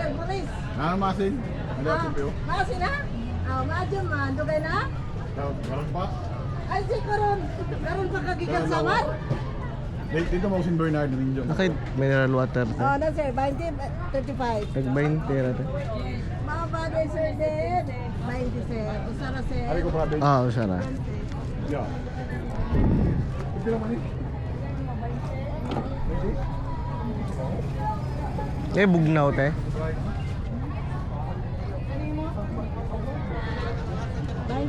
sir, pulis. Masin. Ano yung PO? Masin na? Maadyo man. Dugay na? Karon pa? Ay, si karon. Karon pa kagikan samar? Dito mo St. Bernard rin dyan. Nakay mineral water. Na sir, 20, 35. Tag 20 rata. Mga bagay sir din. 20 sir. Usara sir. Ari ko prabe. Ah, usara. Yeah. Ito naman eh. Eh bugnaw te. 20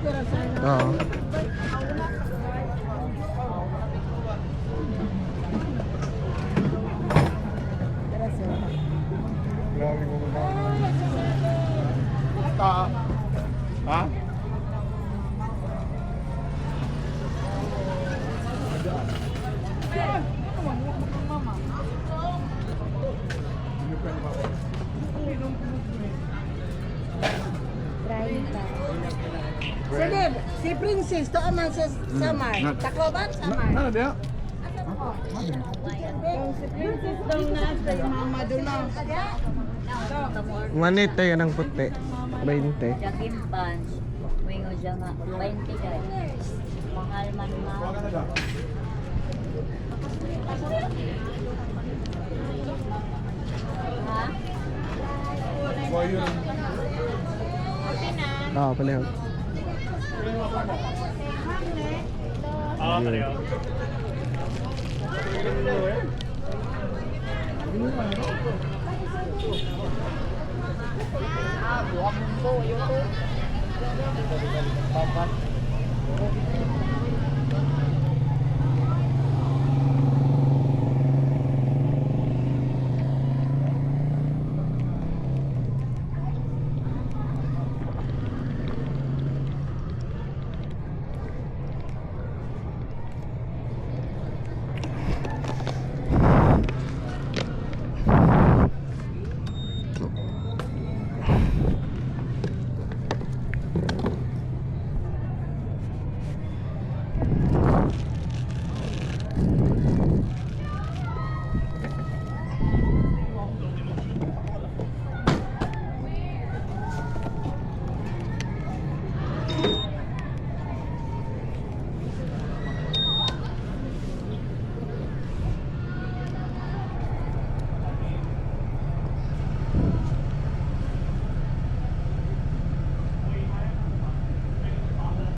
ra sir. Oo. Tara sir. Grabe ko ba? Ha? Sir Deb, si Princess to aman sa Samar. Takloban, Samar. Ano dia? Si Princess daw na sa yung mga madulong. Manit tayo ng puti. 20. Jakim Pans, wingo siya nga, 20 guys. Mahal man ma. Ha? So yun. Oo, palihog. Pareho. Buwak mo yun to.